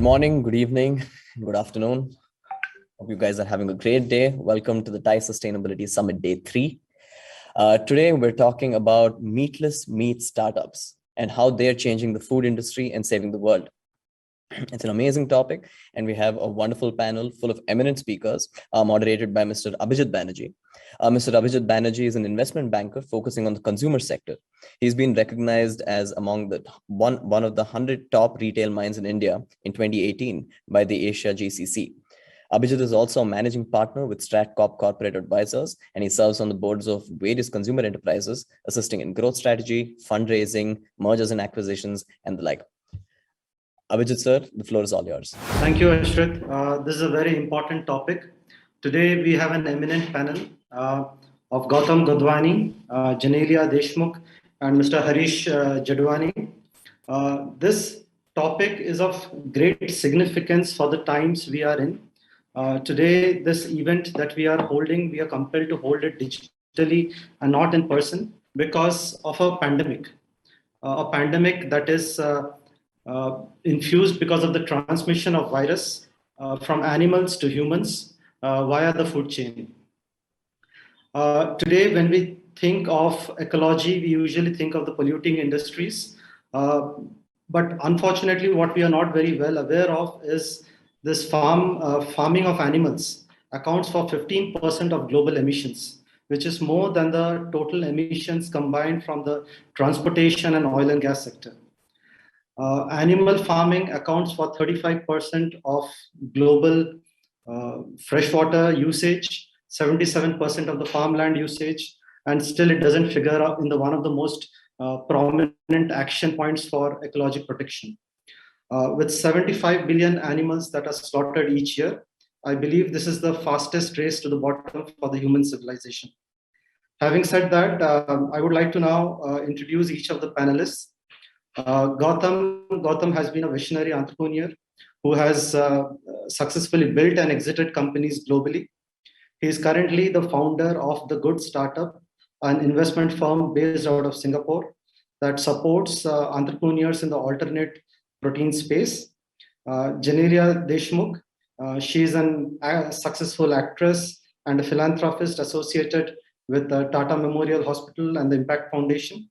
morning, good evening, good afternoon. Hope you guys are having a great day. Welcome to the Thai Sustainability Summit Day 3. Today, we're talking about meatless meat startups and how they're changing the food industry and saving the world. It's an amazing topic, and we have a wonderful panel full of eminent speakers, moderated by Mr. Abhijit Banerjee. Mr. Abhijit Banerjee is an investment banker focusing on the consumer sector. He's been recognized as among the one of the 100 top retail minds in India in 2018 by the Asia GCC. Abhijit is also a managing partner with StratCap Corporate Advisors, and he serves on the boards of various consumer enterprises, assisting in growth strategy, fundraising, mergers and acquisitions, and the like. Abhijit sir, the floor is all yours. Thank you, Ashrit. This is a very important topic. Today we have an eminent panel of Gautam, Godhwani, Genelia, Deshmukh, and Mr. Harish, Jadwani. This topic is of great significance for the times we are in. Today, this event that we are holding, we are compelled to hold it digitally and not in person because of a pandemic that is infused because of the transmission of virus from animals to humans via the food chain. Today, when we think of ecology, we usually think of the polluting industries. But unfortunately, what we are not very well aware of is this farming of animals accounts for 15% of global emissions, which is more than the total emissions combined from the transportation and oil and gas sector. Animal farming accounts for 35% of global freshwater usage, 77% of the farmland usage, and still it doesn't figure out in the one of the most prominent action points for ecological protection. With 75 billion animals that are slaughtered each year, I believe this is the fastest race to the bottom for the human civilization. Having said that, I would like to now introduce each of the panelists. Gautam has been a visionary entrepreneur who has successfully built and exited companies globally. He is currently the founder of The Good Startup, an investment firm based out of Singapore that supports entrepreneurs in the alternate protein space. Genelia Deshmukh, she is a successful actress and a philanthropist associated with the Tata Memorial Hospital and the Impact Foundation.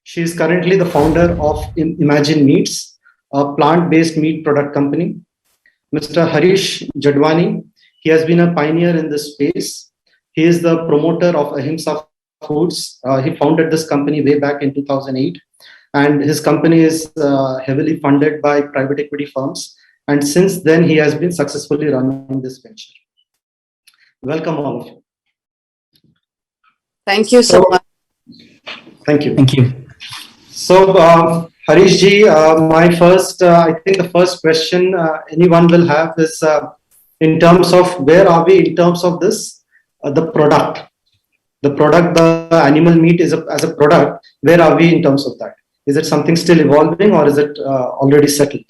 She is currently the founder of Imagine Meats, a plant-based meat product company. Mr. Harish Jadwani, he has been a pioneer in this space. He is the promoter of Ahimsa Foods. He founded this company way back in 2008. And his company is heavily funded by private equity firms. And since then, he has been successfully running this venture. Welcome, all of you. Thank you so much. Thank you. Thank you. So, Harish ji, I think the first question anyone will have is in terms of where are we in terms of this, the product. The animal meat is as a product, where are we in terms of that? Is it something still evolving or is it already settled?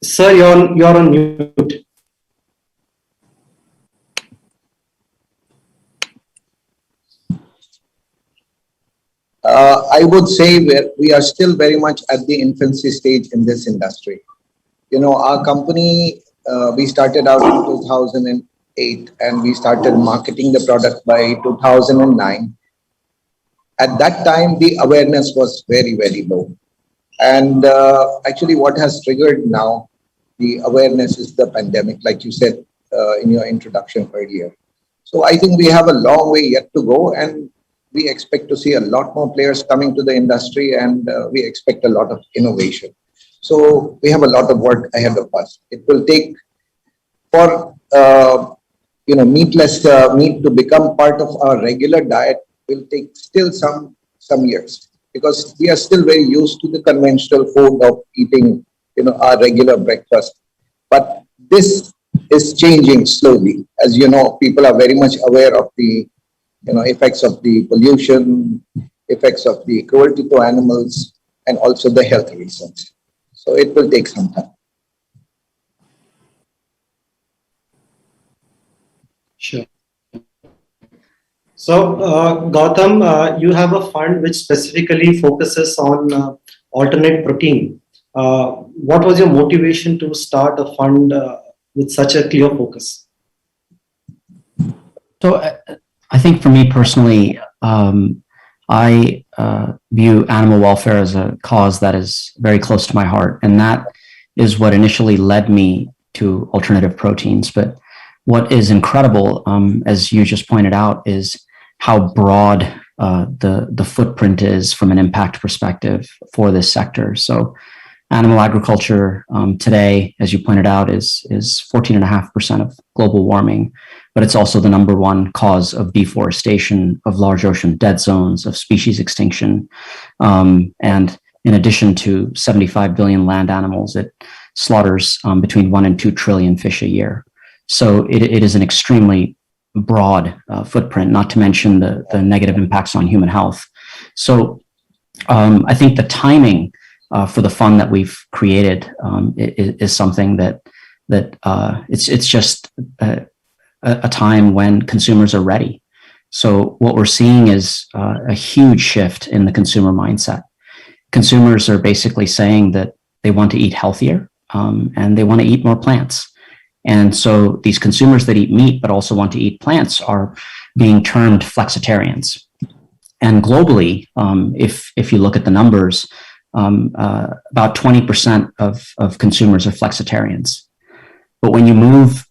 Sir, you're on mute. I would say we are still very much at the infancy stage in this industry. You know, our company, we started out in 2008 and we started marketing the product by 2009. At that time, the awareness was very, very low. And actually what has triggered now the awareness is the pandemic, like you said in your introduction earlier. So I think we have a long way yet to go, and we expect to see a lot more players coming to the industry, and we expect a lot of innovation. So we have a lot of work ahead of us. It will take for meatless meat to become part of our regular diet will take still some years, because we are still very used to the conventional food of eating, our regular breakfast. But this is changing slowly. As you know, people are very much aware of the effects of the pollution, effects of the cruelty to animals, and also the health reasons. So it will take some time. Sure. So, Gautam, you have a fund which specifically focuses on alternate protein. What was your motivation to start a fund with such a clear focus? So I think for me personally, I view animal welfare as a cause that is very close to my heart. And that is what initially led me to alternative proteins. But what is incredible, as you just pointed out, is how broad the footprint is from an impact perspective for this sector. So animal agriculture today, as you pointed out, is 14.5% of global warming, but it's also the #1 cause of deforestation, of large ocean dead zones, of species extinction. And in addition to 75 billion land animals, it slaughters between 1 and 2 trillion fish a year. So it is an extremely broad footprint, not to mention the negative impacts on human health. So I think the timing for the fund that we've created is something that it's just a time when consumers are ready. So what we're seeing is a huge shift in the consumer mindset. Consumers are basically saying that they want to eat healthier and they want to eat more plants. And so these consumers that eat meat but also want to eat plants are being termed flexitarians. And globally, if you look at the numbers, about 20% of consumers are flexitarians. But when you move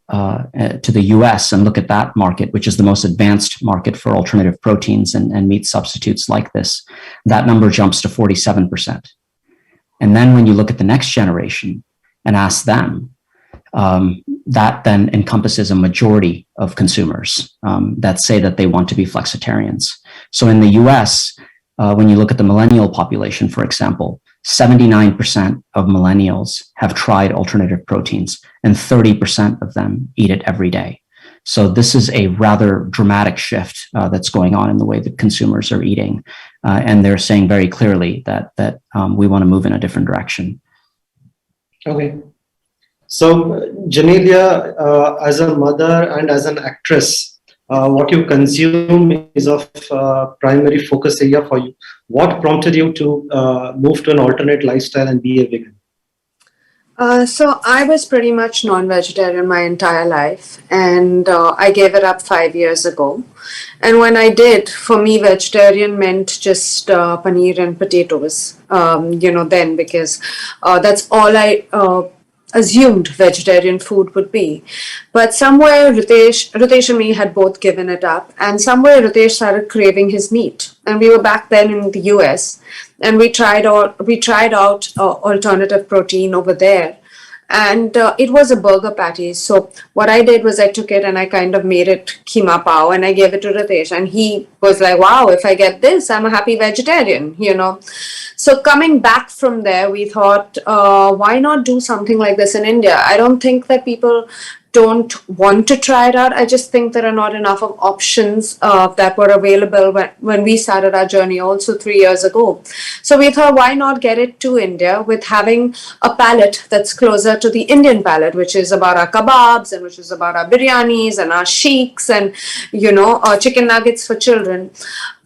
to the US and look at that market, which is the most advanced market for alternative proteins and meat substitutes like this, that number jumps to 47%. And then when you look at the next generation and ask them, that then encompasses a majority of consumers that say that they want to be flexitarians. So in the US, when you look at the millennial population, for example, 79% of millennials have tried alternative proteins and 30% of them eat it every day. So this is a rather dramatic shift that's going on in the way that consumers are eating. And they're saying very clearly that we want to move in a different direction. Okay. So Genelia, as a mother and as an actress, what you consume is of primary focus area for you. What prompted you to move to an alternate lifestyle and be a vegan? So I was pretty much non-vegetarian my entire life, and I gave it up 5 years ago. And when I did, for me, vegetarian meant just paneer and potatoes, then, because that's all I assumed vegetarian food would be. But somewhere Ritesh and me had both given it up, and somewhere Ritesh started craving his meat. And we were back then in the US, and we tried out alternative protein over there. And it was a burger patty. So what I did was I took it and I kind of made it keema pao and I gave it to Ritesh. And he was like, wow, if I get this, I'm a happy vegetarian, So coming back from there, we thought, why not do something like this in India? I don't think that people don't want to try it out. I just think there are not enough of options that were available when we started our journey also 3 years ago. So we thought, why not get it to India with having a palate that's closer to the Indian palate, which is about our kebabs and which is about our biryanis and our sheiks and, chicken nuggets for children.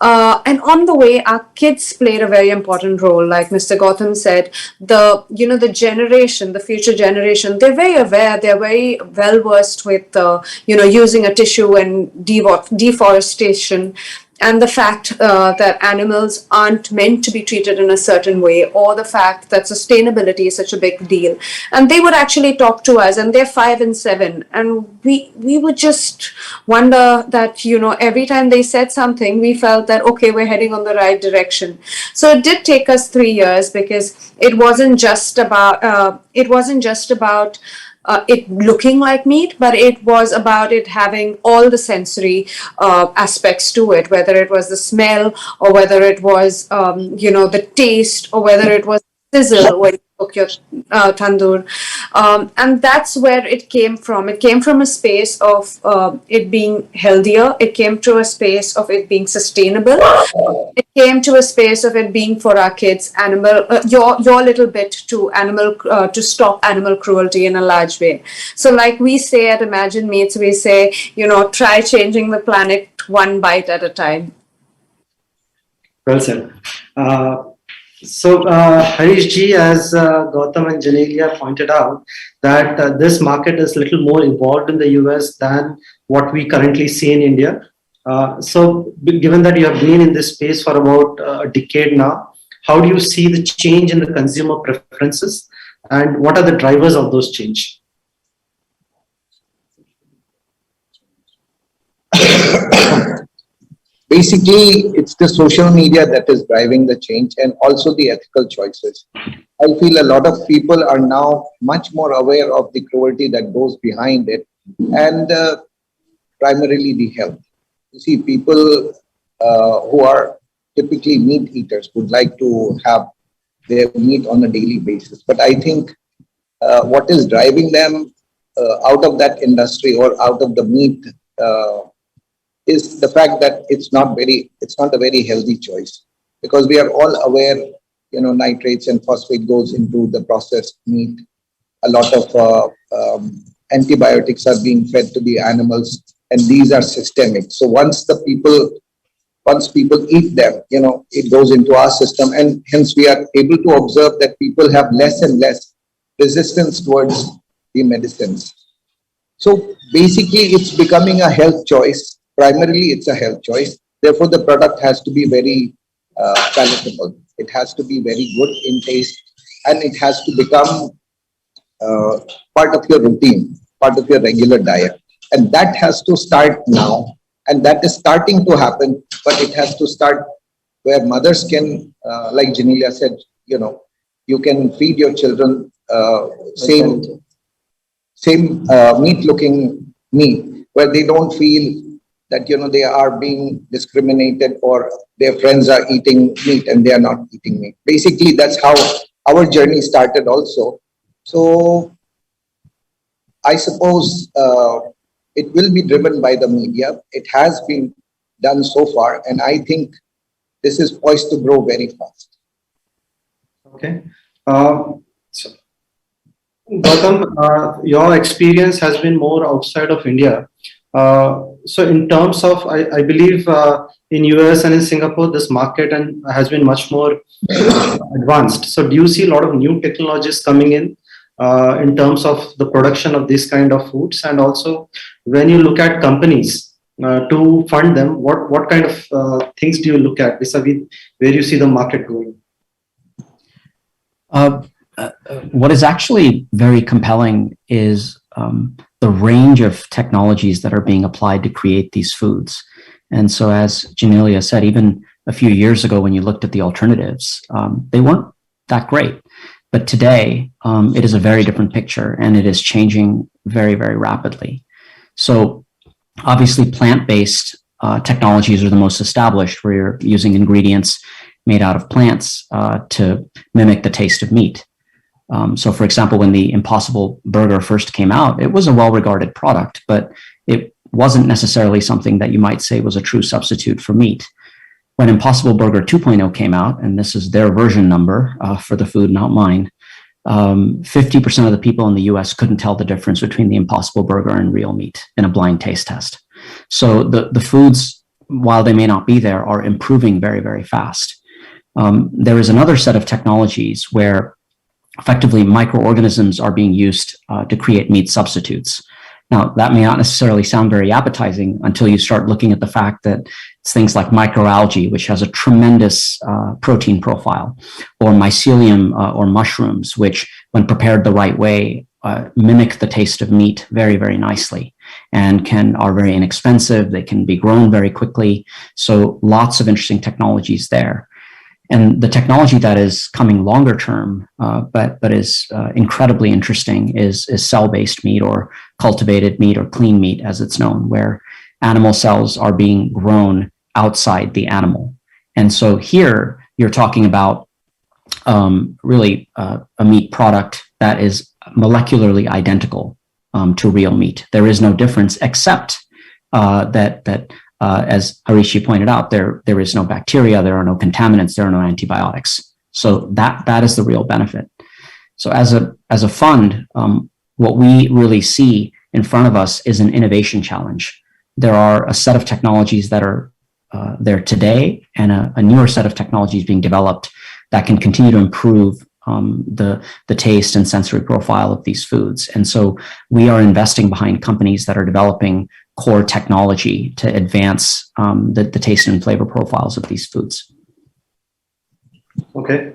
And on the way, our kids played a very important role. Like Mr. Gautam said, the generation, the future generation, they're very aware, they're very well versed with, using a tissue and deforestation. And the fact that animals aren't meant to be treated in a certain way, or the fact that sustainability is such a big deal. And they would actually talk to us, and they're 5 and 7. And we would just wonder that, every time they said something, we felt that, okay, we're heading on the right direction. So it did take us 3 years, because it wasn't just about, it looking like meat, but it was about it having all the sensory aspects to it, whether it was the smell or whether it was, the taste, or whether it was sizzle when you cook your tandoor. And that's where it came from. It came from a space of it being healthier. It came to a space of it being sustainable. It came to a space of it being for our kids, your little bit to stop animal cruelty in a large way. So like we say at Imagine Meats, we say, try changing the planet one bite at a time. Well said. So, Harish ji, as Gautam and Genelia pointed out, that this market is a little more evolved in the US than what we currently see in India. Given that you have been in this space for about a decade now, how do you see the change in the consumer preferences, and what are the drivers of those change? Basically, it's the social media that is driving the change and also the ethical choices. I feel a lot of people are now much more aware of the cruelty that goes behind it and primarily the health. You see, people who are typically meat eaters would like to have their meat on a daily basis. But I think what is driving them out of that industry or out of the meat is the fact that it's not a very healthy choice, because we are all aware, nitrates and phosphate goes into the processed meat. A lot of antibiotics are being fed to the animals, and these are systemic. So once people eat them, it goes into our system, and hence we are able to observe that people have less and less resistance towards the medicines. So basically, it's becoming a health choice. Primarily, it's a health choice. Therefore, the product has to be very palatable. It has to be very good in taste, and it has to become part of your routine, part of your regular diet. And that has to start now. And that is starting to happen, but it has to start where mothers can, like Genelia said, you can feed your children same meat-looking meat, where they don't feel that they are being discriminated or their friends are eating meat and they are not eating meat. Basically, that's how our journey started also. So I suppose it will be driven by the media. It has been done so far, and I think this is poised to grow very fast. Okay. So, Gautam, your experience has been more outside of India. So in terms of, I believe in US and in Singapore, this market has been much more advanced. So do you see a lot of new technologies coming in terms of the production of this kind of foods? And also, when you look at companies to fund them, what kind of things do you look at vis-a-vis where you see the market going? What is actually very compelling is the range of technologies that are being applied to create these foods. And so, as Genelia said, even a few years ago, when you looked at the alternatives, they weren't that great. But today, it is a very different picture, and it is changing very, very rapidly. So obviously, plant-based technologies are the most established, where you're using ingredients made out of plants to mimic the taste of meat. So, for example, when the Impossible Burger first came out, it was a well-regarded product, but it wasn't necessarily something that you might say was a true substitute for meat. When Impossible Burger 2.0 came out, and this is their version number for the food, not mine, 50% of the people in the US couldn't tell the difference between the Impossible Burger and real meat in a blind taste test. So the foods, while they may not be there, are improving very, very fast. There is another set of technologies where effectively microorganisms are being used to create meat substitutes. Now, that may not necessarily sound very appetizing until you start looking at the fact that it's things like microalgae, which has a tremendous protein profile, or mycelium or mushrooms, which, when prepared the right way, mimic the taste of meat very, very nicely and are very inexpensive. They can be grown very quickly. So lots of interesting technologies there. And the technology that is coming longer term, but is incredibly interesting, is cell-based meat, or cultivated meat, or clean meat, as it's known, where animal cells are being grown outside the animal. And so here you're talking about really a meat product that is molecularly identical to real meat. There is no difference, except that as Harish pointed out, there is no bacteria, there are no contaminants, there are no antibiotics. So that is the real benefit. So as a fund, what we really see in front of us is an innovation challenge. There are a set of technologies that are there today, and a newer set of technologies being developed that can continue to improve the taste and sensory profile of these foods. And so we are investing behind companies that are developing core technology to advance the taste and flavor profiles of these foods. Okay.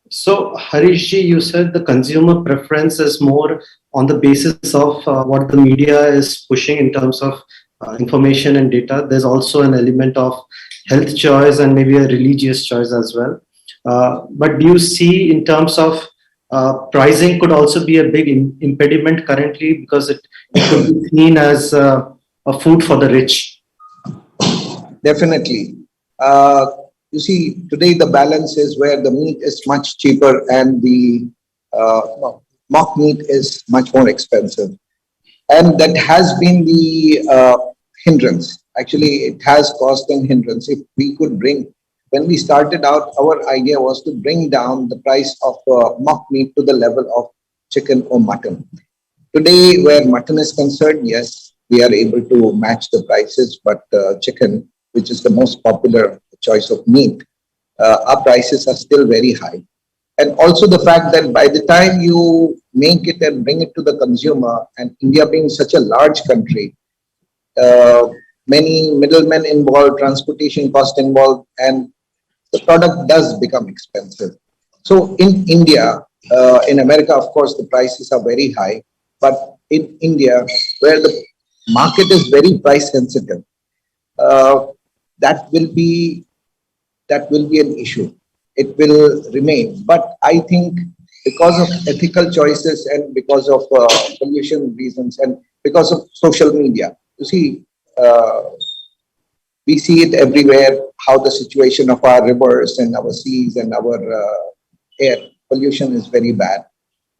So Harish, you said the consumer preference is more on the basis of what the media is pushing in terms of information and data. There's also an element of health choice and maybe a religious choice as well. But do you see in terms of pricing could also be a big impediment currently, because it could be seen as a food for the rich? Definitely. You see, today the balance is where the meat is much cheaper and the mock meat is much more expensive. And that has been the hindrance. Actually, it has caused a hindrance. If we could when we started out, our idea was to bring down the price of mock meat to the level of chicken or mutton. Today, where mutton is concerned, yes, we are able to match the prices, but chicken, which is the most popular choice of meat, our prices are still very high. And also the fact that by the time you make it and bring it to the consumer, and India being such a large country, many middlemen involved, transportation cost involved, and the product does become expensive. So in India, in America, of course, the prices are very high, but in India, where the market is very price sensitive, that will be an issue. It will remain. But I think because of ethical choices and because of pollution reasons and because of social media, you see, we see it everywhere, how the situation of our rivers and our seas and our air pollution is very bad.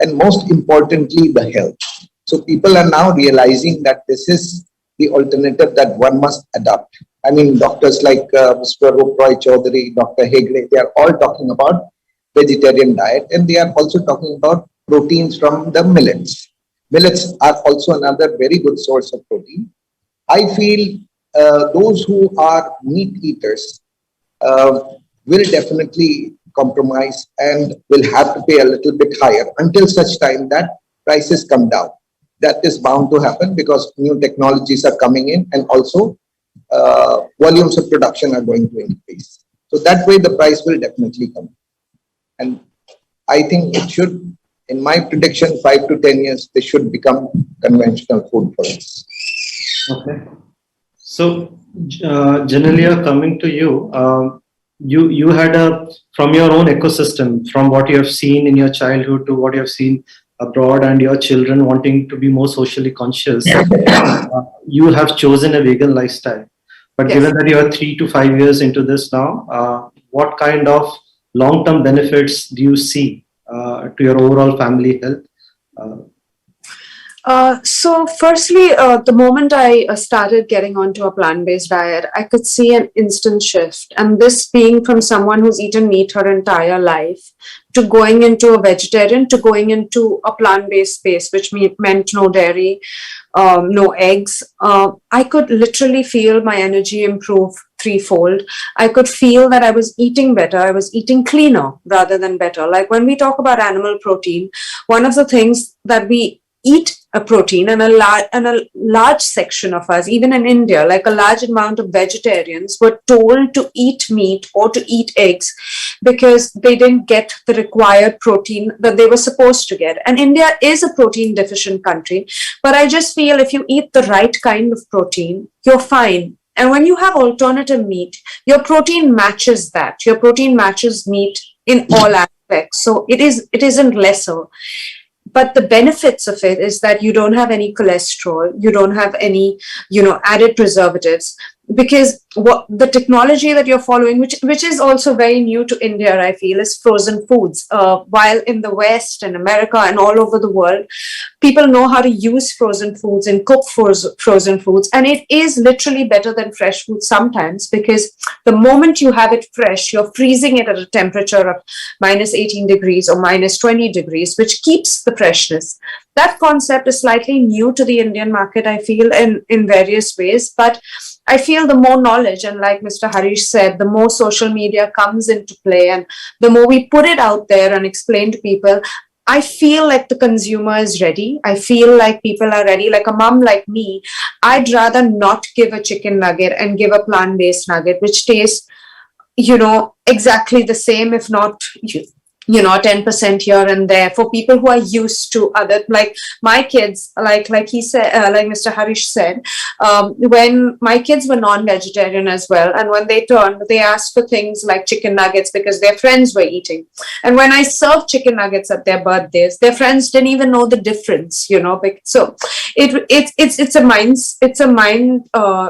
And most importantly, the health. So people are now realizing that this is the alternative that one must adopt. I mean, doctors like Mr. Roy Chaudhary, Dr. Hegde, they are all talking about vegetarian diet, and they are also talking about proteins from the millets. Millets are also another very good source of protein. I feel those who are meat eaters will definitely compromise and will have to pay a little bit higher until such time that prices come down. That is bound to happen because new technologies are coming in, and also volumes of production are going to increase. So that way the price will definitely come. And I think it should, in my prediction, 5 to 10 years, they should become conventional food for us. Okay. So, Genelia, coming to you, you had from your own ecosystem, from what you have seen in your childhood to what you have seen abroad, and your children wanting to be more socially conscious, you have chosen a vegan lifestyle. But Yes. given that you are 3 to 5 years into this now, what kind of long-term benefits do you see to your overall family health? So firstly, the moment I started getting onto a plant-based diet, I could see an instant shift. And this being from someone who's eaten meat her entire life to going into a vegetarian to going into a plant-based space, which meant no dairy, no eggs. I could literally feel my energy improve threefold. I could feel that I was eating better. I was eating cleaner rather than better. Like when we talk about animal protein, one of the things that we eat a protein, and a large section of us, even in India, like a large amount of vegetarians were told to eat meat or to eat eggs because they didn't get the required protein that they were supposed to get. And India is a protein deficient country, but I just feel if you eat the right kind of protein, you're fine. And when you have alternative meat, your protein matches that. Your protein matches meat in all aspects. So it isn't lesser. But the benefits of it is that you don't have any cholesterol, you don't have any, added preservatives, because what the technology that you're following, which is also very new to India, I feel, is frozen foods. While in the West and America and all over the world, people know how to use frozen foods and cook frozen foods. And it is literally better than fresh food sometimes, because the moment you have it fresh, you're freezing it at a temperature of minus 18 degrees or minus 20 degrees, which keeps the freshness. That concept is slightly new to the Indian market, I feel, in various ways. But I feel the more knowledge, and like Mr. Harish said, the more social media comes into play, and the more we put it out there and explain to people, I feel like the consumer is ready. I feel like people are ready. Like a mom like me, I'd rather not give a chicken nugget and give a plant-based nugget, which tastes, exactly the same, if not, 10% here and there, for people who are used to other, like my kids, like he said, like Mr. Harish said, when my kids were non-vegetarian as well, and when they turned, they asked for things like chicken nuggets because their friends were eating. And when I served chicken nuggets at their birthdays, their friends didn't even know the difference, so it's a mind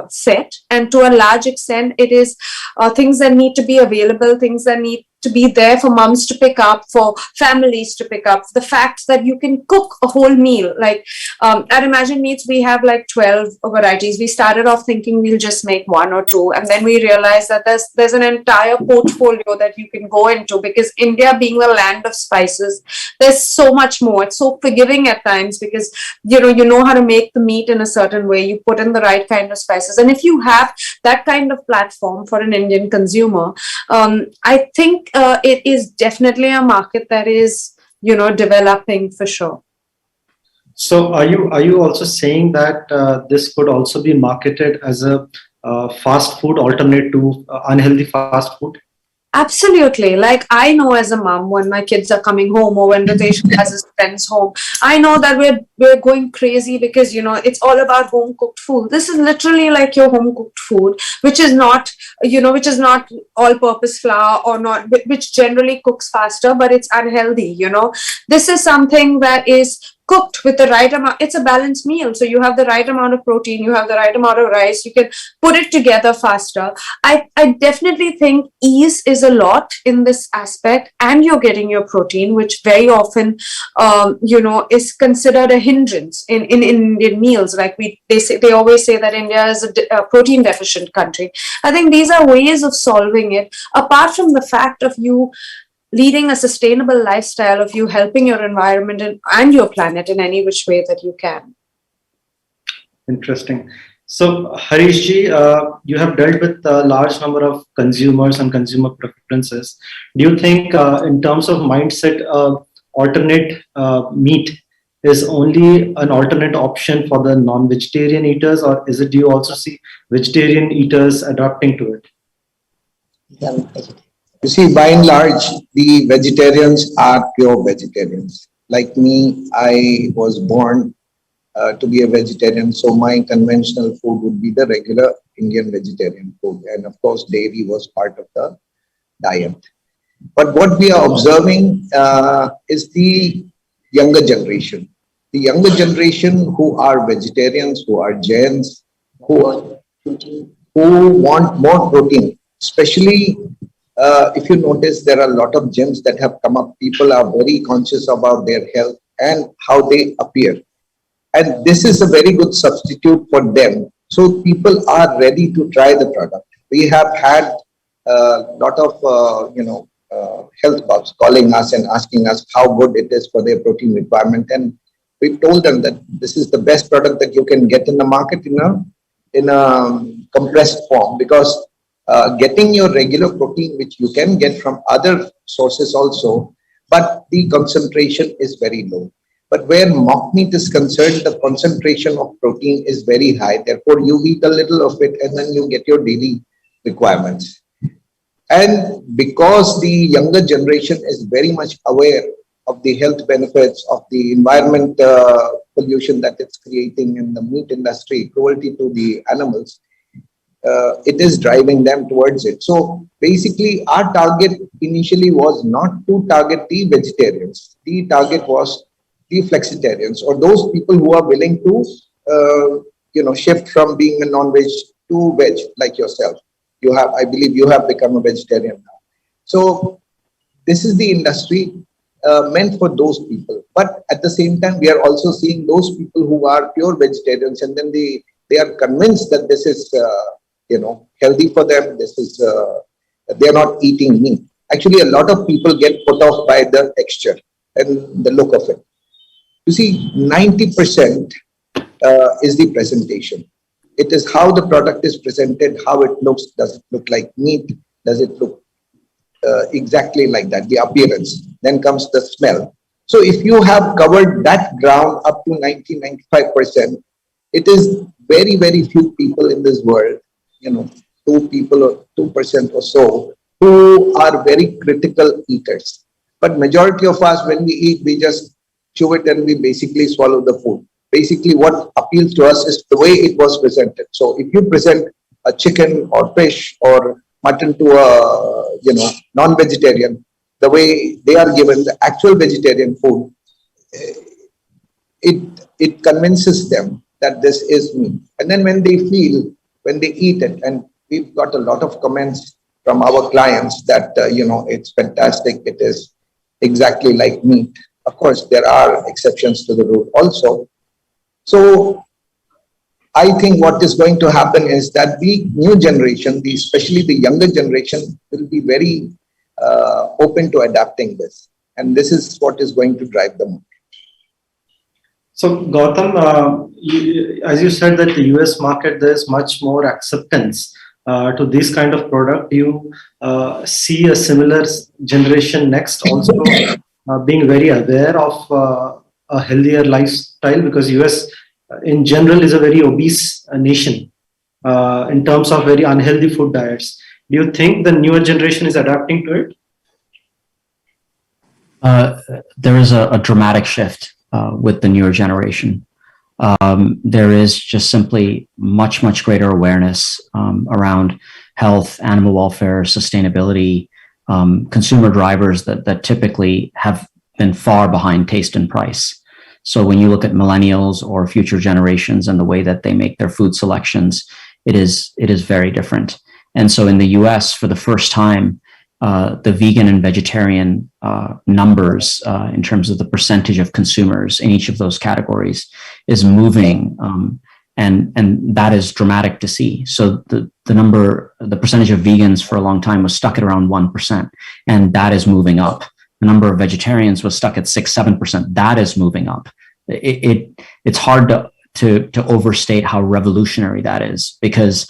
set, and to a large extent it is things that need to be available, things that need to be there for moms to pick up, for families to pick up. The fact that you can cook a whole meal, like at Imagine Meats, we have like 12 varieties. We started off thinking we'll just make one or two, and then we realized that there's an entire portfolio that you can go into, because India being the land of spices, there's so much more. It's so forgiving at times, because you know how to make the meat in a certain way. You put in the right kind of spices, and if you have that kind of platform for an Indian consumer, I think it is definitely a market that is, developing for sure. So are you also saying that this could also be marketed as a fast food alternate to unhealthy fast food? Absolutely. Like I know as a mom, when my kids are coming home or when Ritesh has his friends home, I know that we're going crazy because, it's all about home cooked food. This is literally like your home cooked food, which is not all purpose flour, or not, which generally cooks faster, but it's unhealthy. This is something that is cooked with the right amount. It's a balanced meal. So you have the right amount of protein, you have the right amount of rice, you can put it together faster. I definitely think ease is a lot in this aspect, and you're getting your protein, which very often, is considered a hindrance in Indian meals. Like they always say that India is a protein deficient country. I think these are ways of solving it, apart from the fact of you leading a sustainable lifestyle, of you helping your environment and your planet in any which way that you can. Interesting. So Harish ji, you have dealt with a large number of consumers and consumer preferences. Do you think in terms of mindset, alternate meat is only an alternate option for the non-vegetarian eaters, or do you also see vegetarian eaters adapting to it? You see, by and large, the vegetarians are pure vegetarians. Like me, I was born to be a vegetarian, so my conventional food would be the regular Indian vegetarian food. And of course, dairy was part of the diet. But what we are observing is the younger generation. The younger generation who are vegetarians, who are Jains, who want more protein, especially if you notice, there are a lot of gyms that have come up. People are very conscious about their health and how they appear. And this is a very good substitute for them. So people are ready to try the product. We have had a lot of, health buffs calling us and asking us how good it is for their protein requirement. And we've told them that this is the best product that you can get in the market in a compressed form, because getting your regular protein, which you can get from other sources also, but the concentration is very low. But where mock meat is concerned, the concentration of protein is very high. Therefore, you eat a little of it and then you get your daily requirements. And because the younger generation is very much aware of the health benefits of the environment pollution that it's creating in the meat industry, cruelty to the animals, it is driving them towards it. So basically, our target initially was not to target the vegetarians. The target was the flexitarians, or those people who are willing to, shift from being a non-veg to veg, like yourself. I believe you have become a vegetarian now. So this is the industry meant for those people. But at the same time, we are also seeing those people who are pure vegetarians, and then they are convinced that this is healthy for them. This is they are not eating meat. Actually, a lot of people get put off by the texture and the look of it. You see, 90% is the presentation. It is how the product is presented, how it looks. Does it look like meat? Does it look exactly like that? The appearance. Then comes the smell. So if you have covered that ground up to 90-95%, it is very, very few people in this world, 2 people or 2% or so, who are very critical eaters. But majority of us, when we eat, we just chew it and we basically swallow the food. Basically, what appeals to us is the way it was presented. So if you present a chicken or fish or mutton to a non-vegetarian, the way they are given the actual vegetarian food, it convinces them that this is meat. And then when they eat it, and we've got a lot of comments from our clients that it's fantastic, it is exactly like meat. Of course, there are exceptions to the rule also. So I think what is going to happen is that the new generation, especially the younger generation, will be very open to adapting this. And this is what is going to drive them. So Gautam, as you said that the US market, there's much more acceptance to this kind of product. Do you see a similar generation next also being very aware of a healthier lifestyle? Because US in general is a very obese nation in terms of very unhealthy food diets. Do you think the newer generation is adapting to it? There is a dramatic shift with the newer generation. There is just simply much greater awareness around health, animal welfare, sustainability, consumer drivers that typically have been far behind taste and price. So when you look at millennials or future generations and the way that they make their food selections, it is very different. And so in the US, for the first time, the vegan and vegetarian numbers in terms of the percentage of consumers in each of those categories is moving, and that is dramatic to see. So the percentage of vegans for a long time was stuck at around 1%, and that is moving up. The number of vegetarians was stuck at 6-7%. That is moving up. It's hard to overstate how revolutionary that is, because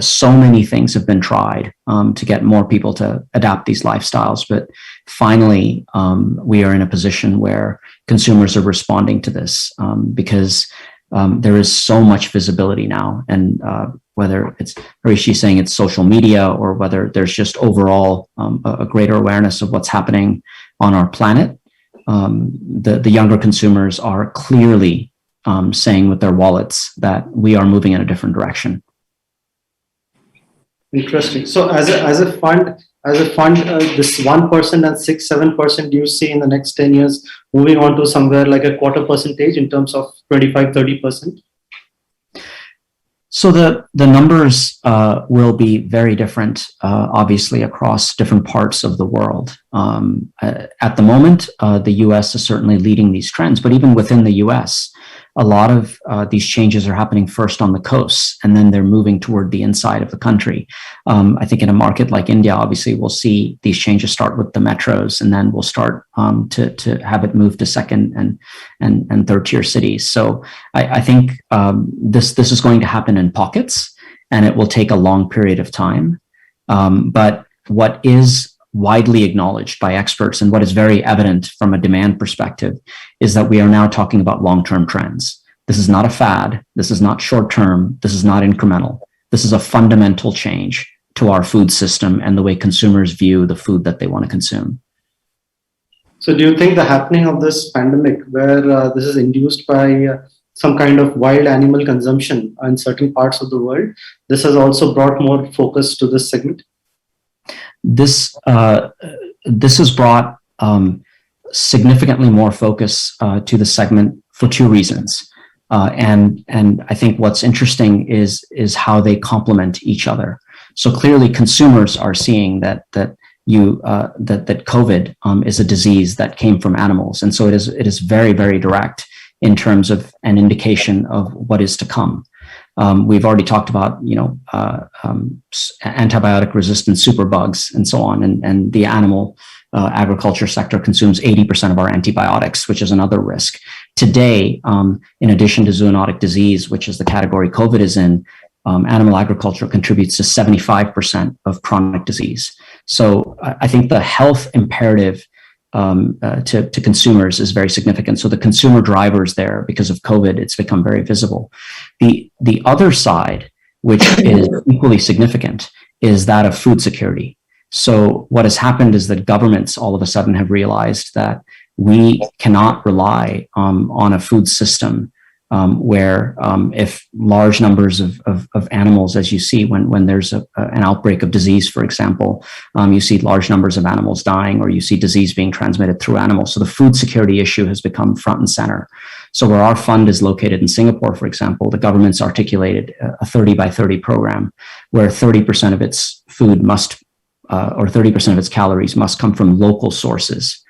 so many things have been tried to get more people to adapt these lifestyles. But finally, we are in a position where consumers are responding to this because there is so much visibility now. And whether it's Harish saying it's social media, or whether there's just overall a greater awareness of what's happening on our planet, the younger consumers are clearly saying with their wallets that we are moving in a different direction. Interesting. So as a fund, this 1% and 6-7%, do you see in the next 10 years moving on to somewhere like a 0.25% in terms of 25-30%? So the numbers will be very different, obviously, across different parts of the world. At the moment, the US is certainly leading these trends, but even within the US, a lot of these changes are happening first on the coasts, and then they're moving toward the inside of the country. I think in a market like India, obviously, we'll see these changes start with the metros, and then we'll start to have it move to second and third tier cities. So I think this is going to happen in pockets, and it will take a long period of time. But what is widely acknowledged by experts, and what is very evident from a demand perspective, is that we are now talking about long-term trends. This is not a fad. This is not short-term. This is not incremental. This is a fundamental change to our food system and the way consumers view the food that they want to consume. So do you think the happening of this pandemic, where this is induced by some kind of wild animal consumption in certain parts of the world, this has also brought more focus to this segment? This has brought significantly more focus to the segment for two reasons, and I think what's interesting is how they complement each other. So clearly, consumers are seeing that COVID is a disease that came from animals, and so it is very, very direct in terms of an indication of what is to come. We've already talked about, antibiotic-resistant superbugs and so on, and the animal agriculture sector consumes 80% of our antibiotics, which is another risk. Today, in addition to zoonotic disease, which is the category COVID is in, animal agriculture contributes to 75% of chronic disease. So I think the health imperative to consumers is very significant. So the consumer drivers there, because of COVID, it's become very visible. The other side, which is equally significant, is that of food security. So what has happened is that governments all of a sudden have realized that we cannot rely on a food system where if large numbers of animals, as you see when there's an outbreak of disease, for example, you see large numbers of animals dying, or you see disease being transmitted through animals. So the food security issue has become front and center. So where our fund is located in Singapore, for example, the government's articulated a 30 by 30 program where 30% of its food must, or 30% of its calories must come from local sources.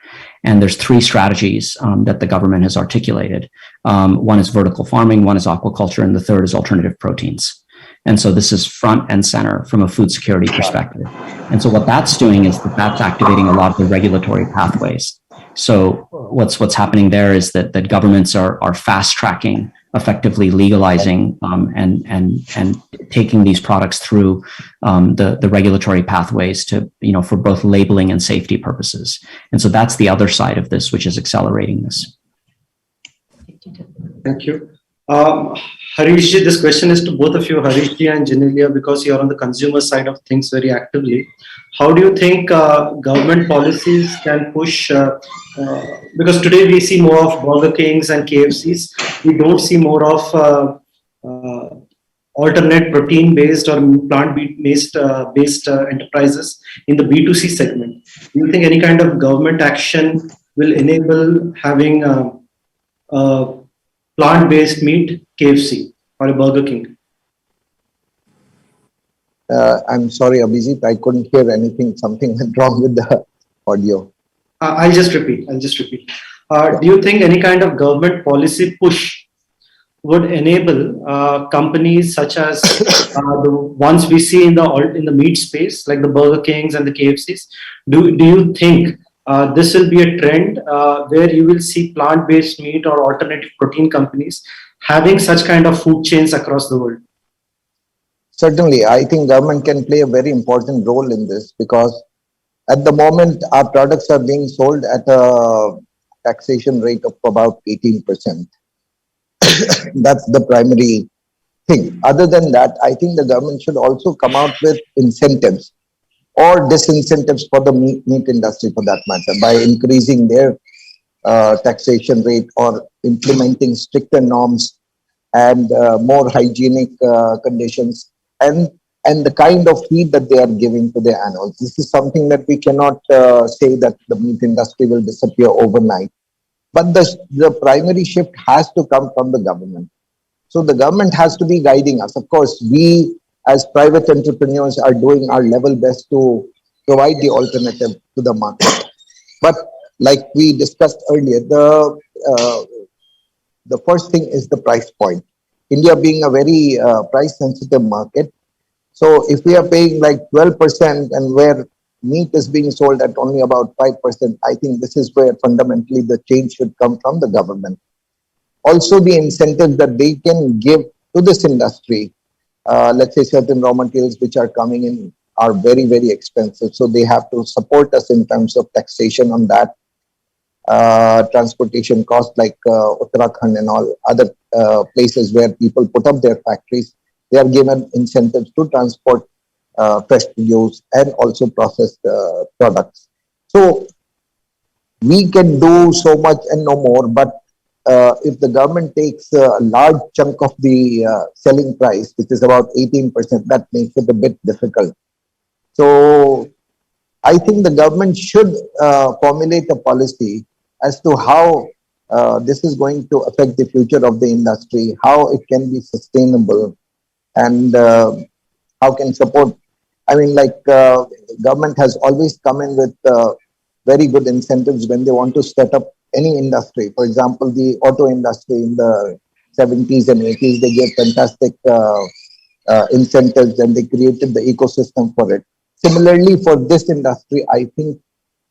And there's three strategies that the government has articulated. One is vertical farming, one is aquaculture, and the third is alternative proteins. And so this is front and center from a food security perspective. And so what that's doing is that that's activating a lot of the regulatory pathways. So what's happening there is that governments are fast tracking, effectively legalizing and taking these products through the regulatory pathways to, for both labeling and safety purposes. And so that's the other side of this, which is accelerating this. Thank you. Harish, this question is to both of you, Harish and Genelia, because you're on the consumer side of things very actively. How do you think government policies can push, because today we see more of Burger Kings and KFCs, we don't see more of alternate protein-based or plant-based enterprises in the B2C segment. Do you think any kind of government action will enable having plant-based meat, KFC or a Burger King? I'm sorry, Abhijit, I couldn't hear anything. Something went wrong with the audio. I'll just repeat. Do you think any kind of government policy push would enable companies such as the ones we see in the meat space, like the Burger Kings and the KFCs? Do you think this will be a trend where you will see plant-based meat or alternative protein companies having such kind of food chains across the world? Certainly, I think government can play a very important role in this, because at the moment our products are being sold at a taxation rate of about 18%. That's the primary thing. Other than that, I think the government should also come out with incentives or disincentives for the meat industry, for that matter, by increasing their taxation rate or implementing stricter norms and more hygienic conditions and the kind of feed that they are giving to their animals. This is something that we cannot say that the meat industry will disappear overnight. But the primary shift has to come from the government. So the government has to be guiding us. Of course, we as private entrepreneurs are doing our level best to provide the alternative to the market. But like we discussed earlier, the first thing is the price point. India being a very price sensitive market. So if we are paying like 12% and where meat is being sold at only about 5%, I think this is where fundamentally the change should come from the government. Also, the incentives that they can give to this industry, let's say certain raw materials which are coming in are very, very expensive. So they have to support us in terms of taxation on that. Transportation costs like Uttarakhand and all other places where people put up their factories, they are given incentives to transport fresh produce and also processed products. So we can do so much and no more, but if the government takes a large chunk of the selling price, which is about 18%, that makes it a bit difficult. So I think the government should formulate a policy as to how this is going to affect the future of the industry, how it can be sustainable, and how can support. I mean, like government has always come in with very good incentives when they want to set up any industry. For example, the auto industry in the 70s and 80s, they gave fantastic incentives and they created the ecosystem for it. Similarly, for this industry, I think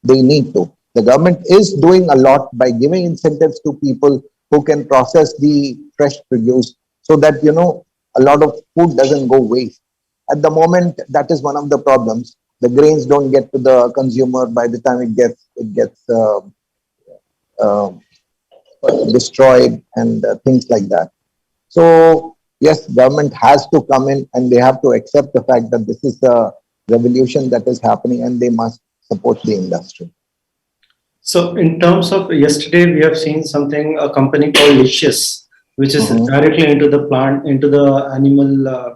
they need to. The government is doing a lot by giving incentives to people who can process the fresh produce so that, a lot of food doesn't go waste. At the moment, that is one of the problems. The grains don't get to the consumer by the time it gets uh, destroyed and things like that. So yes, government has to come in and they have to accept the fact that this is a revolution that is happening and they must support the industry. So in terms of yesterday, we have seen something, a company called Licious, which is directly into the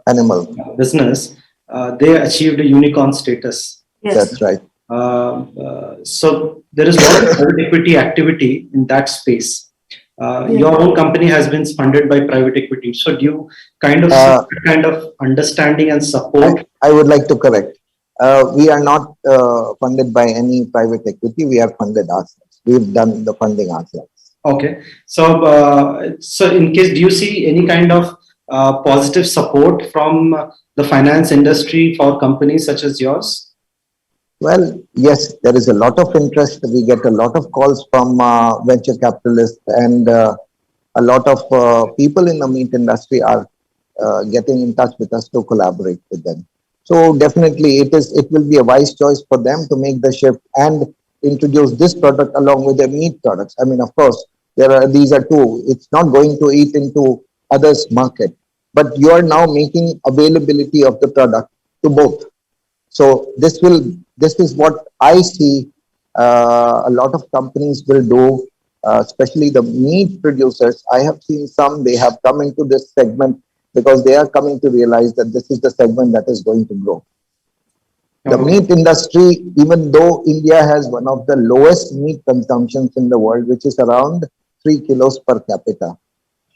animal business. They achieved a unicorn status. Yes. That's right. So there is a lot of private equity activity in that space. Your own company has been funded by private equity. So do you kind of understanding and support? I would like to correct. We are not funded by any private equity. We are funded ourselves. We've done the funding ourselves. Okay. So, in case, do you see any kind of positive support from the finance industry for companies such as yours? Well, yes, there is a lot of interest. We get a lot of calls from venture capitalists, and a lot of people in the meat industry are getting in touch with us to collaborate with them. So definitely it will be a wise choice for them to make the shift and introduce this product along with their meat products. I mean, of course, these are two. It's not going to eat into others' market, but you are now making availability of the product to both. So this is what I see a lot of companies will do, especially the meat producers. I have seen some, they have come into this segment because they are coming to realize that this is the segment that is going to grow. The meat industry, even though India has one of the lowest meat consumptions in the world, which is around 3 kilos per capita,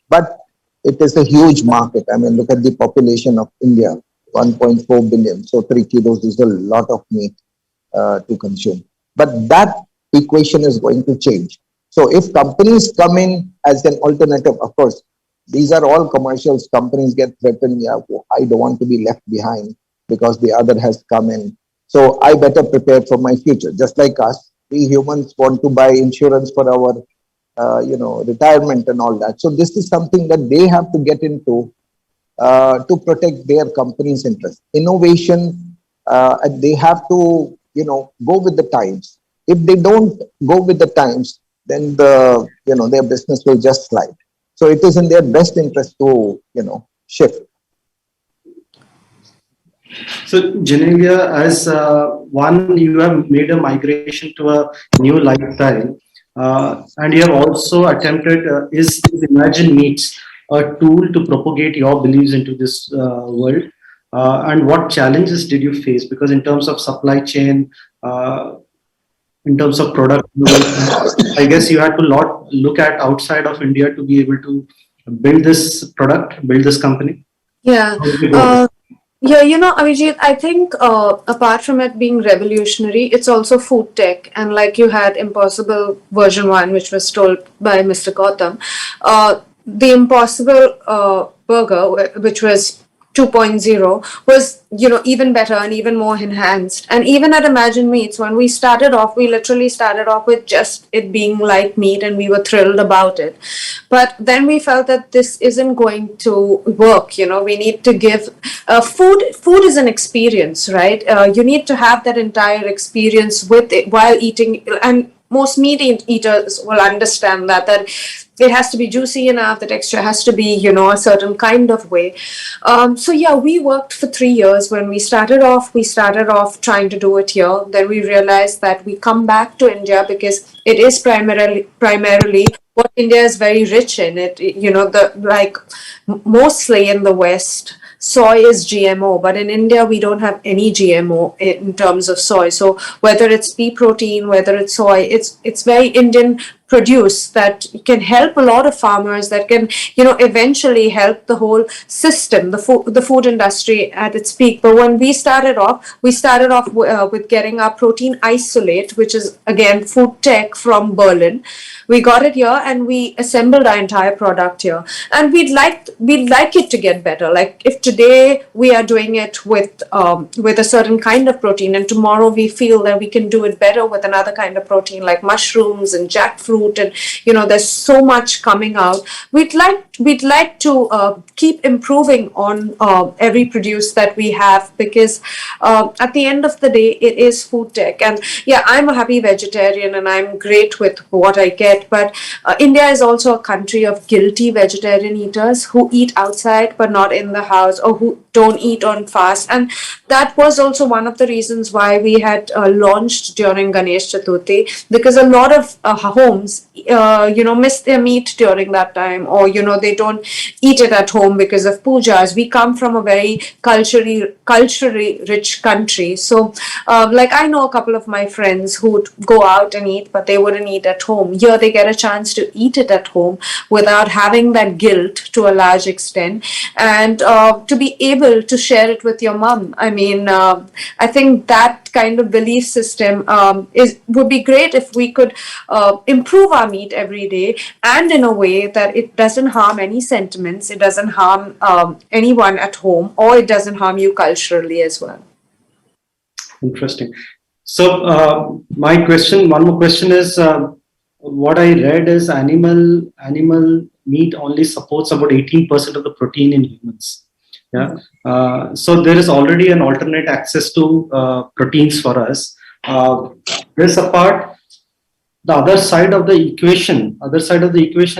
but it is a huge market. I mean, look at the population of India, 1.4 billion. So 3 kilos is a lot of meat to consume. But that equation is going to change. So if companies come in as an alternative, of course, these are all commercials. Companies get threatened. Yeah, I don't want to be left behind because the other has come in. So I better prepare for my future. Just like us, we humans want to buy insurance for our, retirement and all that. So this is something that they have to get into to protect their company's interest. Innovation, and they have to, go with the times. If they don't go with the times, then their business will just slide. So it is in their best interest to, shift. So Genelia, as one, you have made a migration to a new lifestyle, and you have also attempted, is Imagine Meats a tool to propagate your beliefs into this world? And what challenges did you face? Because in terms of supply chain, in terms of product, I guess you had to look at outside of India to be able to build this product, build this company. Yeah. Yeah, Abhijit, I think apart from it being revolutionary, it's also food tech. And like you had Impossible version 1, which was told by Mr. Gautam, the Impossible burger, which was 2.0, was, even better and even more enhanced. And even at Imagine Meats, when we started off, we literally started off with just it being like meat and we were thrilled about it. But then we felt that this isn't going to work. We need to give food is an experience, right? You need to have that entire experience with it while eating. And most meat eaters will understand that it has to be juicy enough, the texture has to be, a certain kind of way. So yeah, we worked for 3 years. When we started off trying to do it here. Then we realized that we come back to India because it is primarily what India is very rich in. It, mostly in the West, soy is GMO, but in India, we don't have any GMO in terms of soy. So whether it's pea protein, whether it's soy, it's very Indian produce that can help a lot of farmers, that can, eventually help the whole system, the food industry at its peak. But when we started off with getting our protein isolate, which is again food tech from Berlin. We got it here and we assembled our entire product here. And we'd like it to get better. Like if today we are doing it with a certain kind of protein, and tomorrow we feel that we can do it better with another kind of protein like mushrooms and jackfruit fruit, and there's so much coming out. We'd like to keep improving on every produce that we have, because at the end of the day, it is food tech. And yeah, I'm a happy vegetarian and I'm great with what I get, but India is also a country of guilty vegetarian eaters who eat outside but not in the house, or who don't eat on fast. And that was also one of the reasons why we had launched during Ganesh Chaturthi, because a lot of homes miss their meat during that time, or they don't eat it at home because of pujas. We come from a very culturally rich country, so like I know a couple of my friends who would go out and eat, but they wouldn't eat at home. Here they get a chance to eat it at home without having that guilt to a large extent, and to be able to share it with your mom. I mean, I think that kind of belief system would be great if we could improve our meat every day, and in a way that it doesn't harm any sentiments, it doesn't harm anyone at home, or it doesn't harm you culturally as well. Interesting. So one more question is, what I read is animal meat only supports about 18% of the protein in humans. Yeah. So there is already an alternate access to proteins for us. This apart, the other side of the equation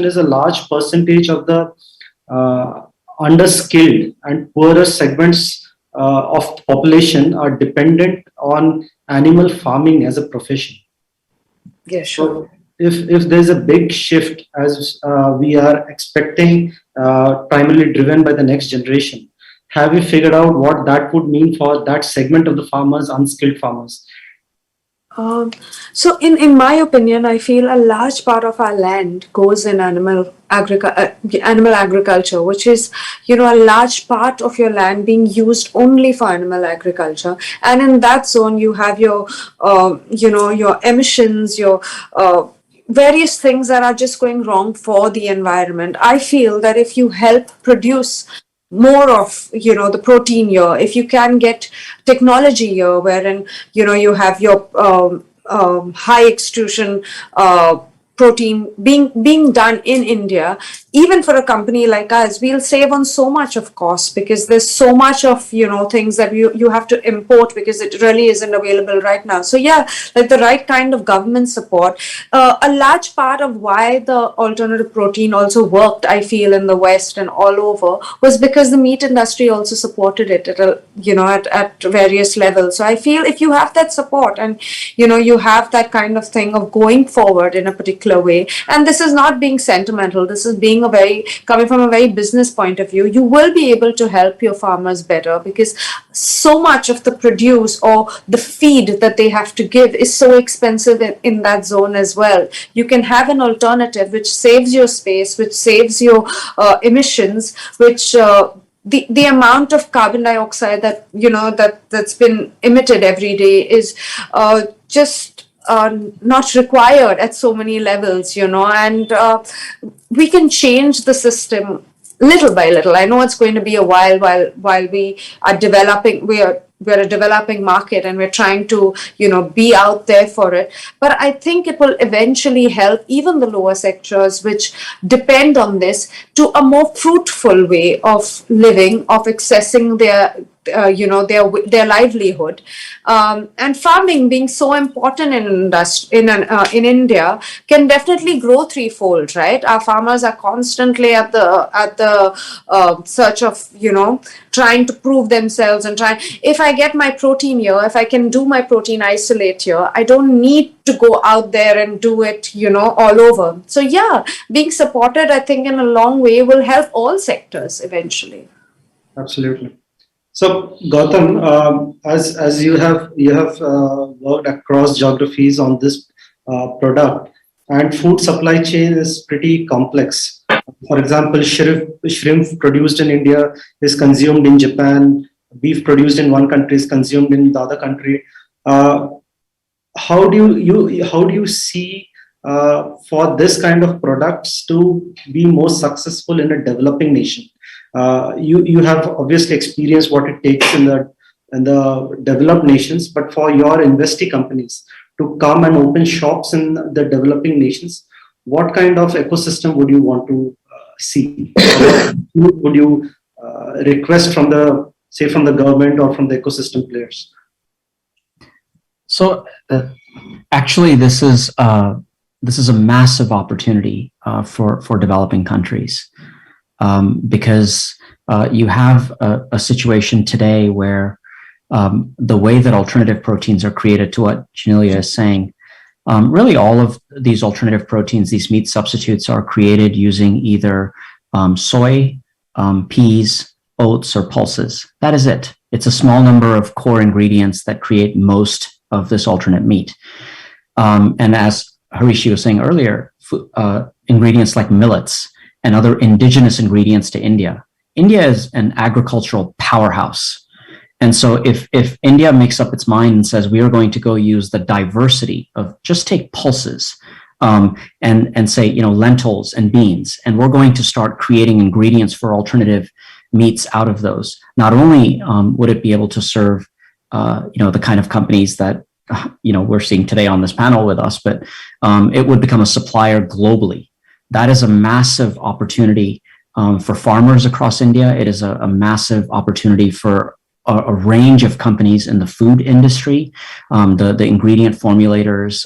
is a large percentage of the underskilled and poorer segments of the population are dependent on animal farming as a profession. Yeah, sure. So if there's a big shift, as we are expecting, primarily driven by the next generation, have you figured out what that would mean for that segment of the farmers, unskilled farmers? So in my opinion, I feel a large part of our land goes in animal agriculture, which is, a large part of your land being used only for animal agriculture. And in that zone, you have your, your emissions, your various things that are just going wrong for the environment. I feel that if you help produce more of the protein here, if you can get technology here wherein you have your high extrusion protein being done in India, even for a company like us, we'll save on so much of cost, because there's so much of things that you have to import because it really isn't available right now. So yeah, like the right kind of government support. A large part of why the alternative protein also worked, I feel, in the West and all over, was because the meat industry also supported it at various levels. So I feel if you have that support and you have that kind of thing of going forward in a particular way, and this is not being sentimental, this is being coming from a very business point of view, you will be able to help your farmers better, because so much of the produce or the feed that they have to give is so expensive in that zone as well. You can have an alternative which saves your space, which saves your emissions, which the amount of carbon dioxide that that's been emitted every day is just not required at so many levels, and we can change the system little by little. I know it's going to be a while we are developing. We're a developing market and we're trying to, be out there for it. But I think it will eventually help even the lower sectors which depend on this to a more fruitful way of living, of accessing their livelihood, and farming being so important in India can definitely grow threefold, right? Our farmers are constantly at the search of trying to prove themselves and if I get my protein here, if I can do my protein isolate here, I don't need to go out there and do it all over. So yeah, being supported, I think, in a long way will help all sectors eventually. Absolutely. So Gautam, as you have worked across geographies on this product, and food supply chain is pretty complex. For example, shrimp produced in India is consumed in Japan. Beef produced in one country is consumed in the other country. How do you see for this kind of products to be more successful in a developing nation? You have obviously experienced what it takes in the developed nations, but for your investee companies to come and open shops in the developing nations, what kind of ecosystem would you want to see? What would you request from the, say, from the government or from the ecosystem players? So actually, this is a massive opportunity for developing countries, because you have a situation today where the way that alternative proteins are created, to what Genelia is saying, really all of these alternative proteins, these meat substitutes, are created using either soy, peas, oats, or pulses. That is it. It's a small number of core ingredients that create most of this alternate meat. And as Harish was saying earlier, ingredients like millets and other indigenous ingredients to India. India is an agricultural powerhouse. And so if India makes up its mind and says, we are going to go use the diversity of, just take pulses, and say, lentils and beans, and we're going to start creating ingredients for alternative meats out of those. Not only would it be able to serve the kind of companies that we're seeing today on this panel with us, but it would become a supplier globally. That is a massive opportunity for farmers across India. It is a massive opportunity for a range of companies in the food industry, the ingredient formulators.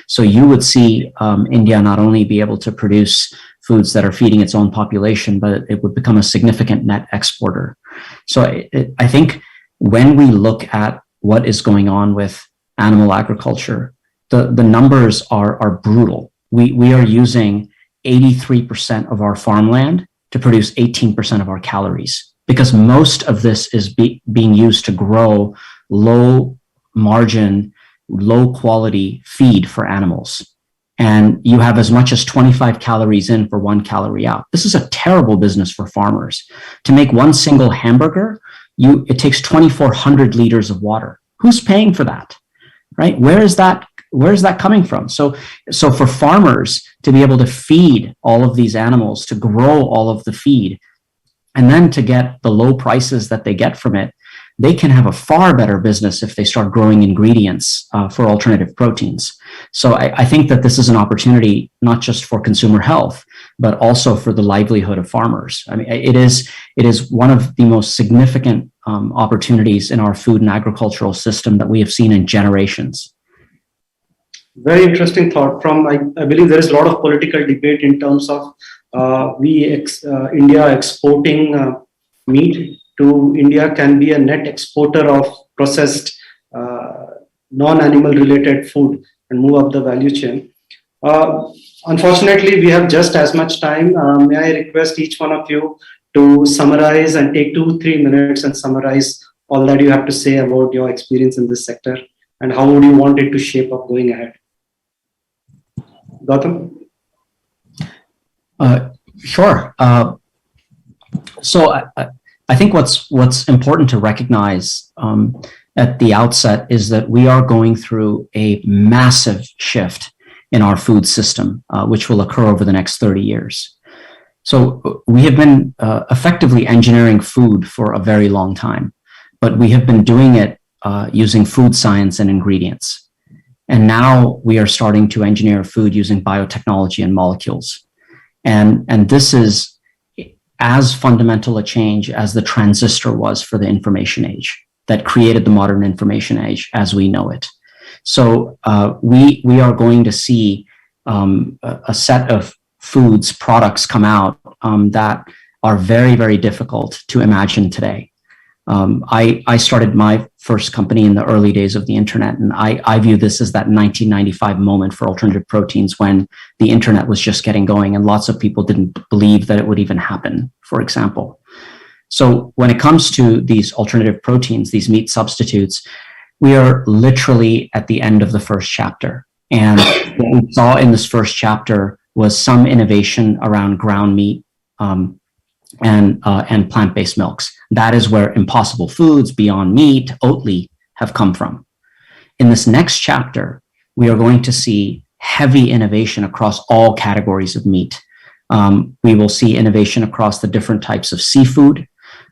So you would see India not only be able to produce foods that are feeding its own population, but it would become a significant net exporter. So I think when we look at what is going on with animal agriculture, the numbers are brutal. We are using 83% of our farmland to produce 18% of our calories, because most of this is being used to grow low margin, low quality feed for animals. And you have as much as 25 calories in for 1 calorie out. This is a terrible business for farmers. To make one single hamburger, it takes 2,400 liters of water. Who's paying for that, right? Where is that coming from? So for farmers to be able to feed all of these animals, to grow all of the feed, and then to get the low prices that they get from it, they can have a far better business if they start growing ingredients for alternative proteins. So I think that this is an opportunity not just for consumer health, but also for the livelihood of farmers. I mean, it is one of the most significant opportunities in our food and agricultural system that we have seen in generations. Very interesting thought. I believe there is a lot of political debate in terms of India exporting meat to India can be a net exporter of processed non-animal related food and move up the value chain. Unfortunately, we have just as much time. May I request each one of you to summarize and take 2-3 minutes and summarize all that you have to say about your experience in this sector and how would you want it to shape up going ahead? Gautam? Sure. So I think what's important to recognize at the outset is that we are going through a massive shift in our food system, which will occur over the next 30 years. So we have been effectively engineering food for a very long time, but we have been doing it using food science and ingredients. And now we are starting to engineer food using biotechnology and molecules. And this is as fundamental a change as the transistor was for the information age that created the modern information age as we know it. So we are going to see a set of foods, products come out that are very, very difficult to imagine today. I started my first company in the early days of the internet, and I view this as that 1995 moment for alternative proteins when the internet was just getting going and lots of people didn't believe that it would even happen, for example. So when it comes to these alternative proteins, these meat substitutes, we are literally at the end of the first chapter. And what we saw in this first chapter was some innovation around ground meat and plant-based milks. That is where Impossible Foods, Beyond Meat, Oatly have come from. In this next chapter, we are going to see heavy innovation across all categories of meat. We will see innovation across the different types of seafood.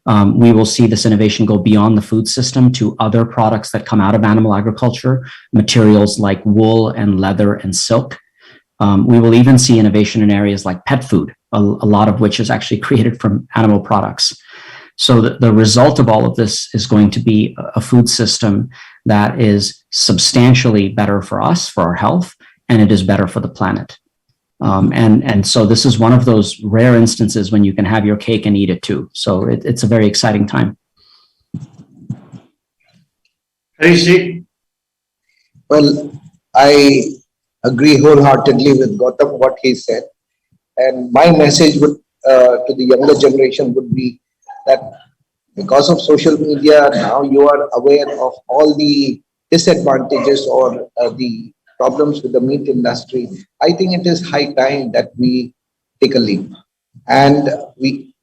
We will see this innovation go beyond the food system to other products that come out of animal agriculture, materials like wool and leather and silk. We will even see innovation in areas like pet food, a lot of which is actually created from animal products. So the result of all of this is going to be a food system that is substantially better for us, for our health, and it is better for the planet. And so this is one of those rare instances when you can have your cake and eat it too. So it's a very exciting time. Harish, Well, I agree wholeheartedly with Gautam what he said, and my message would to the younger generation would be that because of social media now you are aware of all the disadvantages or the problems with the meat industry. I think it is high time that we take a leap, and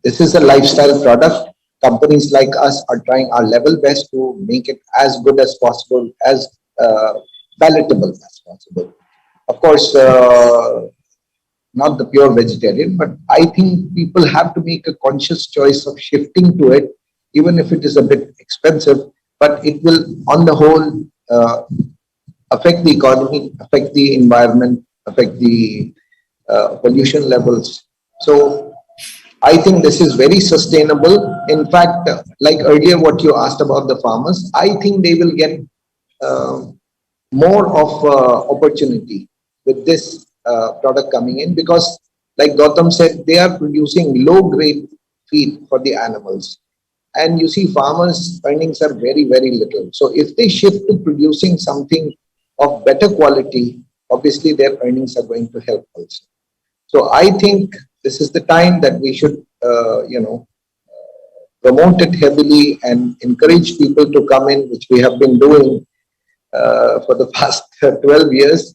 this is a lifestyle product. Companies like us are trying our level best to make it as good as possible, as palatable as possible. Of course, not the pure vegetarian, but I think people have to make a conscious choice of shifting to it, even if it is a bit expensive, but it will, on the whole, affect the economy, affect the environment, affect the pollution levels. So I think this is very sustainable. In fact, like earlier what you asked about the farmers, I think they will get more of opportunity with this product coming in, because like Gautam said, they are producing low grade feed for the animals. And you see farmers' earnings are very, very little. So if they shift to producing something of better quality, obviously their earnings are going to help also. So I think this is the time that we should, promote it heavily and encourage people to come in, which we have been doing for the past 12 years.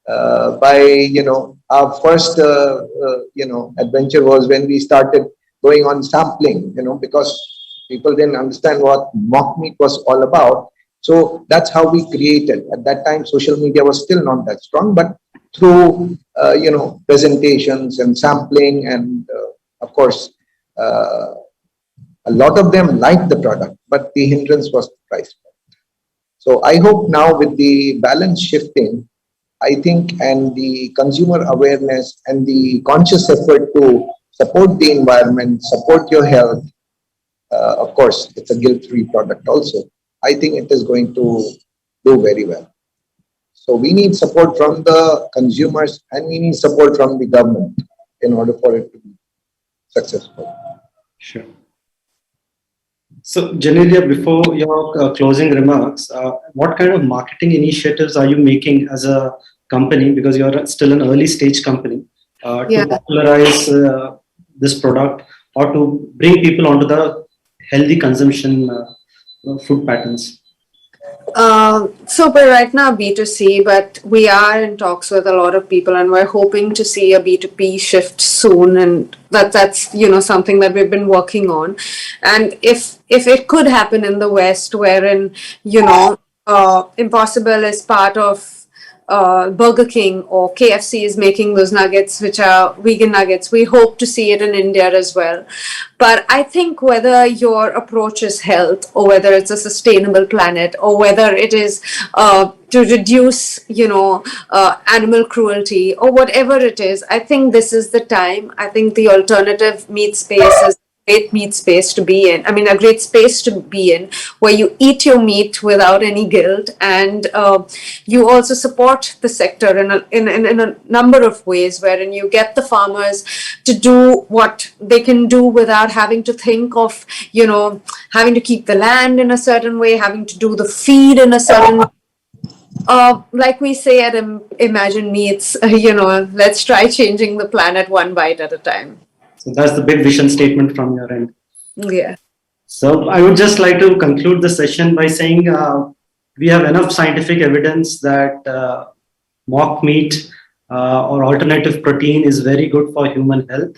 Our first, adventure was when we started going on sampling, because people didn't understand what mock meat was all about. So that's how we created. At that time, social media was still not that strong, but through, presentations and sampling, and of course, a lot of them liked the product, but the hindrance was the price. So I hope now with the balance shifting, I think, and the consumer awareness and the conscious effort to support the environment, support your health, of course, it's a guilt-free product also. I think it is going to do very well. So we need support from the consumers and we need support from the government in order for it to be successful. Sure. So, Genelia, before your closing remarks, what kind of marketing initiatives are you making as a company, because you're still an early stage company, to popularize this product or to bring people onto the healthy consumption food patterns? So we're right now B2C, but we are in talks with a lot of people, and we're hoping to see a B2B shift soon, and that's something that we've been working on. And if it could happen in the West, wherein Impossible is part of Burger King or KFC is making those nuggets, which are vegan nuggets, we hope to see it in India as well. But I think whether your approach is health, or whether it's a sustainable planet, or whether it is to reduce, animal cruelty, or whatever it is, I think this is the time. I think the alternative meat space is great meat space to be in. I mean, a great space to be in, where you eat your meat without any guilt, and you also support the sector in a number of ways, wherein you get the farmers to do what they can do without having to think of, having to keep the land in a certain way, having to do the feed in a certain way. Like we say at Imagine Meats, let's try changing the planet one bite at a time. So that's the big vision statement from your end. Yeah. So I would just like to conclude the session by saying we have enough scientific evidence that mock meat or alternative protein is very good for human health.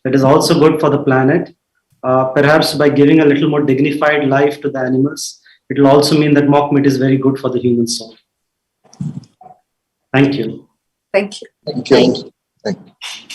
It is also good for the planet. Perhaps by giving a little more dignified life to the animals, it will also mean that mock meat is very good for the human soul. Thank you. Thank you. Thank you. Thank you.